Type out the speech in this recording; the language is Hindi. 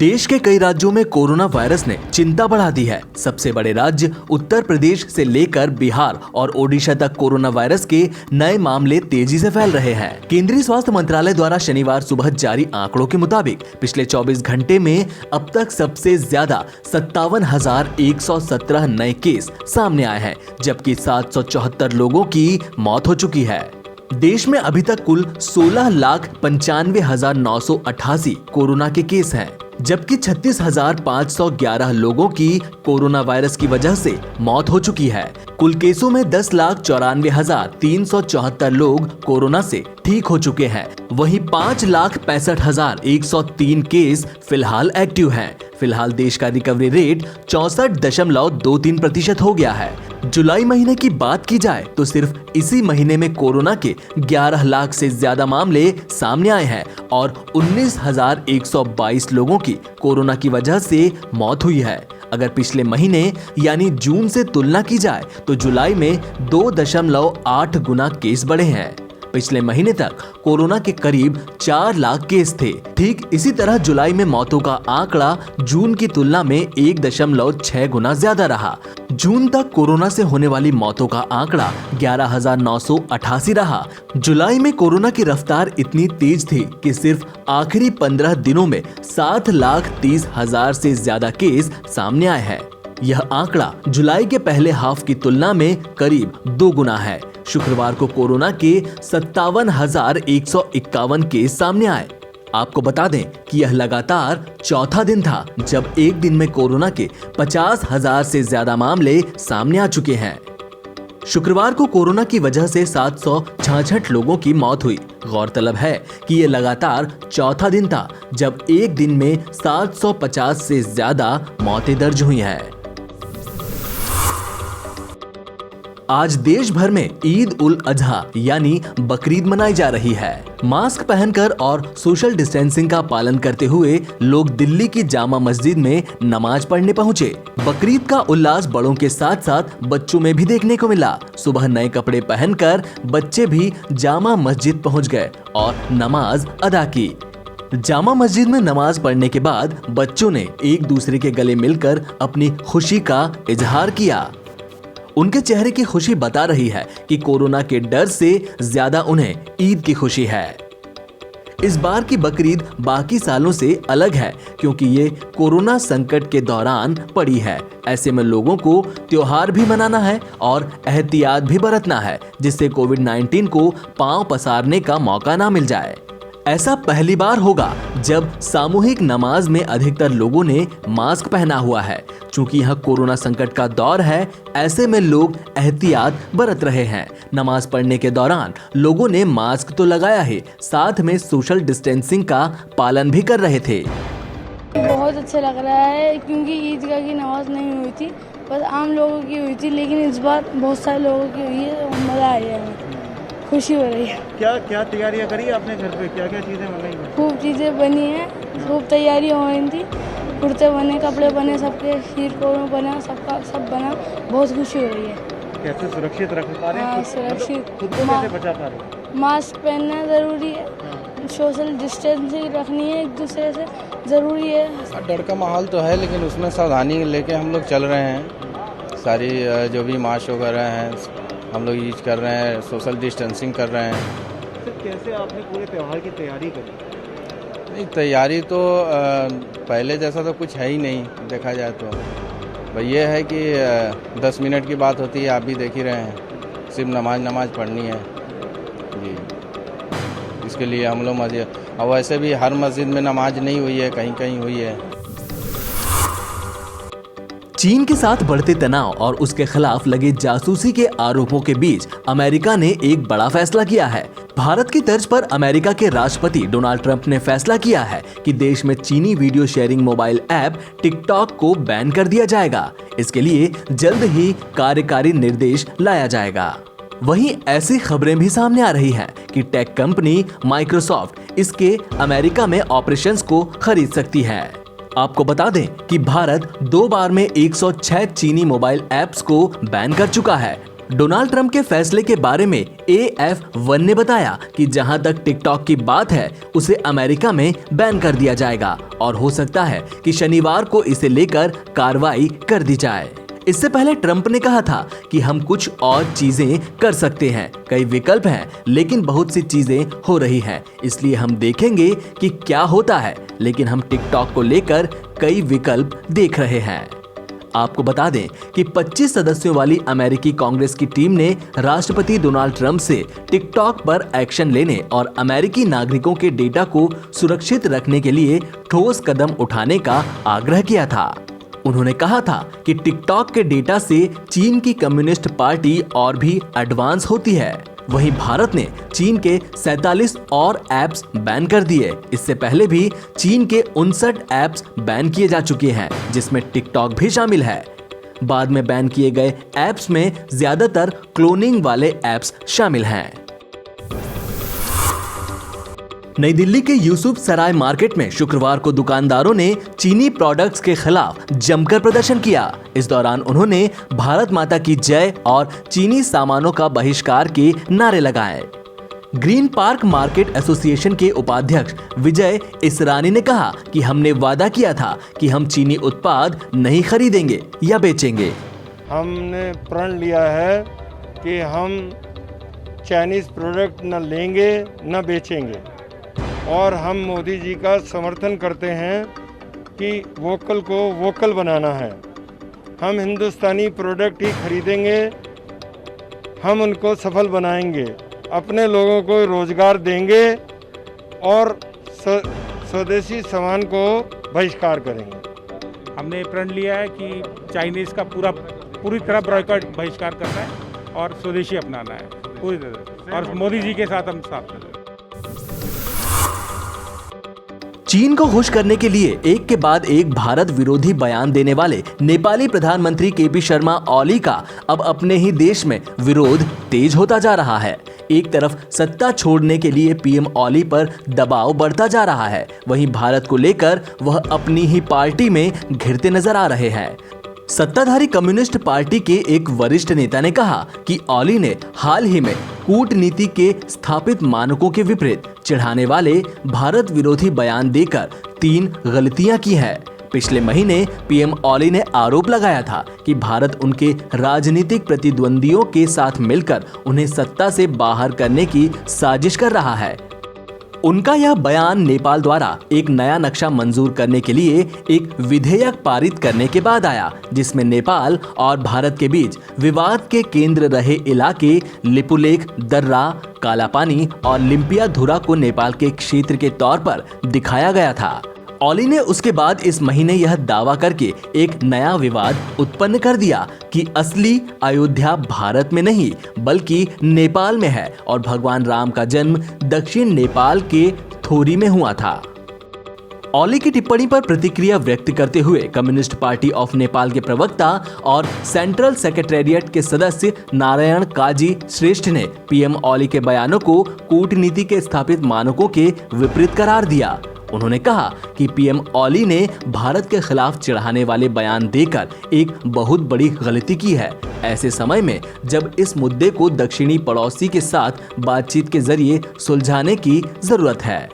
देश के कई राज्यों में कोरोना वायरस ने चिंता बढ़ा दी है। सबसे बड़े राज्य उत्तर प्रदेश से लेकर बिहार और ओडिशा तक कोरोना वायरस के नए मामले तेजी से फैल रहे हैं। केंद्रीय स्वास्थ्य मंत्रालय द्वारा शनिवार सुबह जारी आंकड़ों के मुताबिक पिछले 24 घंटे में अब तक सबसे ज्यादा 57,117 नए केस सामने आए हैं, जबकि 774 लोगों की मौत हो चुकी है। देश में अभी तक कुल 16,95,988 कोरोना के केस हैं, जबकि 36,511 लोगों की कोरोना वायरस की वजह से मौत हो चुकी है। कुल केसों में 10,94,374 लोग कोरोना से ठीक हो चुके हैं। वहीं 5,65,103 केस फिलहाल एक्टिव हैं। फिलहाल देश का रिकवरी रेट 64.23% हो गया है। जुलाई महीने की बात की जाए तो सिर्फ इसी महीने में कोरोना के 11 लाख से ज्यादा मामले सामने आए हैं और 19,122 लोगों की कोरोना की वजह से मौत हुई है। अगर पिछले महीने यानी जून से तुलना की जाए तो जुलाई में 2.8 गुना केस बढ़े हैं। पिछले महीने तक कोरोना के करीब 4 लाख केस थे। ठीक इसी तरह जुलाई में मौतों का आंकड़ा जून की तुलना में 1.6 गुना ज्यादा रहा। जून तक कोरोना से होने वाली मौतों का आंकड़ा 11,988 रहा। जुलाई में कोरोना की रफ्तार इतनी तेज थी कि सिर्फ आखिरी 15 दिनों में 7,30,000 से ज्यादा केस सामने आए हैं। यह आंकड़ा जुलाई के पहले हाफ की तुलना में करीब 2 गुना है। शुक्रवार को कोरोना के 57,151 केस सामने आए। आपको बता दें कि यह लगातार चौथा दिन था जब एक दिन में कोरोना के 50,000 से ज्यादा मामले सामने आ चुके हैं। शुक्रवार को कोरोना की वजह से 766 लोगों की मौत हुई। गौरतलब है कि यह लगातार चौथा दिन था जब एक दिन में 750 से ज्यादा मौतें दर्ज हुई हैं। आज देश भर में ईद उल अजहा यानी बकरीद मनाई जा रही है। मास्क पहनकर और सोशल डिस्टेंसिंग का पालन करते हुए लोग दिल्ली की जामा मस्जिद में नमाज पढ़ने पहुंचे। बकरीद का उल्लास बड़ों के साथ साथ बच्चों में भी देखने को मिला। सुबह नए कपड़े पहनकर बच्चे भी जामा मस्जिद पहुंच गए और नमाज अदा की। जामा मस्जिद में नमाज पढ़ने के बाद बच्चों ने एक दूसरे के गले मिलकर अपनी खुशी का इजहार किया। उनके चेहरे की खुशी बता रही है कि कोरोना के डर से ज्यादा उन्हें ईद की खुशी है। इस बार की बकरीद बाकी सालों से अलग है क्योंकि ये कोरोना संकट के दौरान पड़ी है। ऐसे में लोगों को त्योहार भी मनाना है और एहतियात भी बरतना है, जिससे कोविड-19 को पांव पसारने का मौका ना मिल जाए। ऐसा पहली बार होगा जब सामूहिक नमाज में अधिकतर लोगों ने मास्क पहना हुआ है। चूंकि यह कोरोना संकट का दौर है, ऐसे में लोग एहतियात बरत रहे हैं। नमाज पढ़ने के दौरान लोगों ने मास्क तो लगाया है, साथ में सोशल डिस्टेंसिंग का पालन भी कर रहे थे। बहुत अच्छा लग रहा है क्योंकि ईदगाह की नमाज नहीं हुई थी, बस आम लोगों की हुई थी, लेकिन इस बार बहुत सारे लोगों की हुई है। मजा आया है, खुशी हो रही है। क्या क्या तैयारियां करी आपने घर पे, क्या क्या चीजें बनाई? खूब चीज़ें बनी हैं, खूब तैयारी हो रही थी। कुर्ते बने, कपड़े बने, सबके खीर कौरमा बना, सबका सब बना। बहुत खुशी हो रही है। कैसे सुरक्षित रख पा रहे हैं? हाँ, सुरक्षित। खुद को कैसे बचा पा रहे हैं? मास्क पहनना ज़रूरी है, सोशल डिस्टेंसिंग रखनी है, एक दूसरे से ज़रूरी है। डर का माहौल तो है, लेकिन उसमें सावधानी लेके हम लोग चल रहे हैं। सारी जो भी मास्क वगैरह हैं हम लोग यूज कर रहे हैं, सोशल डिस्टेंसिंग कर रहे हैं। सर, कैसे आपने पूरे त्यौहार की तैयारी करी? नहीं, तैयारी तो पहले जैसा तो कुछ है ही नहीं देखा जाए तो। भाई ये है कि 10 मिनट की बात होती है, आप भी देख ही रहे हैं, सिर्फ नमाज पढ़नी है जी। इसके लिए हम लोग मस्जिद, और वैसे भी हर मस्जिद में नमाज नहीं हुई है, कहीं कहीं हुई है। चीन के साथ बढ़ते तनाव और उसके खिलाफ लगे जासूसी के आरोपों के बीच अमेरिका ने एक बड़ा फैसला किया है। भारत की तर्ज पर अमेरिका के राष्ट्रपति डोनाल्ड ट्रंप ने फैसला किया है कि देश में चीनी video sharing mobile app TikTok को बैन कर दिया जाएगा। इसके लिए जल्द ही कार्यकारी निर्देश लाया जाएगा। वहीं ऐसी खबरें भी सामने आ रही हैं कि टेक कंपनी माइक्रोसॉफ्ट इसके अमेरिका में ऑपरेशंस को खरीद सकती है। आपको बता दें कि भारत 2 बार में 106 चीनी मोबाइल ऐप्स को बैन कर चुका है। डोनाल्ड ट्रंप के फैसले के बारे में AF1 ने बताया कि जहां तक टिकटॉक की बात है उसे अमेरिका में बैन कर दिया जाएगा और हो सकता है कि शनिवार को इसे लेकर कार्रवाई कर दी जाए। इससे पहले ट्रंप ने कहा था कि हम कुछ और चीजें कर सकते हैं, कई विकल्प हैं, लेकिन बहुत सी चीजें हो रही हैं, इसलिए हम देखेंगे कि क्या होता है, लेकिन हम टिकटॉक को लेकर कई विकल्प देख रहे हैं। आपको बता दें कि 25 सदस्यों वाली अमेरिकी कांग्रेस की टीम ने राष्ट्रपति डोनाल्ड ट्रंप से टिकटॉक पर एक्शन लेने और अमेरिकी नागरिकों के डेटा को सुरक्षित रखने के लिए ठोस कदम उठाने का आग्रह किया था। उन्होंने कहा था कि टिकटॉक के डेटा से चीन की कम्युनिस्ट पार्टी और भी एडवांस होती है। वहीं भारत ने चीन के 47 और ऐप्स बैन कर दिए। इससे पहले भी चीन के 59 ऐप्स बैन किए जा चुके हैं, जिसमें टिकटॉक भी शामिल है। बाद में बैन किए गए ऐप्स में ज्यादातर क्लोनिंग वाले ऐप्स शामिल हैं। नई दिल्ली के यूसुफ सराय मार्केट में शुक्रवार को दुकानदारों ने चीनी प्रोडक्ट्स के खिलाफ जमकर प्रदर्शन किया। इस दौरान उन्होंने भारत माता की जय और चीनी सामानों का बहिष्कार के नारे लगाए। ग्रीन पार्क मार्केट एसोसिएशन के उपाध्यक्ष विजय इसरानी ने कहा कि हमने वादा किया था कि हम चीनी उत्पाद नहीं खरीदेंगे या बेचेंगे। हमने प्रण लिया है कि हम चाइनीज प्रोडक्ट न लेंगे न बेचेंगे और हम मोदी जी का समर्थन करते हैं कि वोकल को वोकल बनाना है। हम हिंदुस्तानी प्रोडक्ट ही खरीदेंगे, हम उनको सफल बनाएंगे, अपने लोगों को रोजगार देंगे और स्वदेशी सामान को बहिष्कार करेंगे। हमने प्रण लिया है कि चाइनीज़ का पूरी तरह बॉयकॉट बहिष्कार करना है और स्वदेशी अपनाना है पूरी तरह, और मोदी जी के साथ हम साथ हैं। चीन को खुश करने के लिए एक के बाद एक भारत विरोधी बयान देने वाले नेपाली प्रधानमंत्री KP शर्मा ओली का अब अपने ही देश में विरोध तेज होता जा रहा है। एक तरफ सत्ता छोड़ने के लिए PM ओली पर दबाव बढ़ता जा रहा है, वहीं भारत को लेकर वह अपनी ही पार्टी में घिरते नजर आ रहे हैं। सत्ताधारी कम्युनिस्ट पार्टी के एक वरिष्ठ नेता ने कहा कि ओली ने हाल ही में कूटनीति के स्थापित मानकों के विपरीत चिढ़ाने वाले भारत विरोधी बयान देकर 3 गलतियां की है। पिछले महीने PM ओली ने आरोप लगाया था कि भारत उनके राजनीतिक प्रतिद्वंदियों के साथ मिलकर उन्हें सत्ता से बाहर करने की साजिश कर रहा है। उनका यह बयान नेपाल द्वारा एक नया नक्शा मंजूर करने के लिए एक विधेयक पारित करने के बाद आया, जिसमें नेपाल और भारत के बीच विवाद के केंद्र रहे इलाके लिपुलेख, दर्रा, कालापानी और लिम्पियाधुरा को नेपाल के क्षेत्र के तौर पर दिखाया गया था। ओली ने उसके बाद इस महीने यह दावा करके एक नया विवाद उत्पन्न कर दिया कि असली अयोध्या भारत में नहीं बल्कि नेपाल में है और भगवान राम का जन्म दक्षिण नेपाल के थोरी में हुआ था। ओली की टिप्पणी पर प्रतिक्रिया व्यक्त करते हुए कम्युनिस्ट पार्टी ऑफ नेपाल के प्रवक्ता और सेंट्रल सेक्रेटेरिएट के सदस्य नारायण काजी श्रेष्ठ ने PM ओली के बयानों को कूटनीति के स्थापित मानकों के विपरीत करार दिया। उन्होंने कहा कि PM ओली ने भारत के खिलाफ चिढ़ाने वाले बयान देकर एक बहुत बड़ी गलती की है, ऐसे समय में जब इस मुद्दे को दक्षिणी पड़ोसी के साथ बातचीत के जरिए सुलझाने की जरूरत है।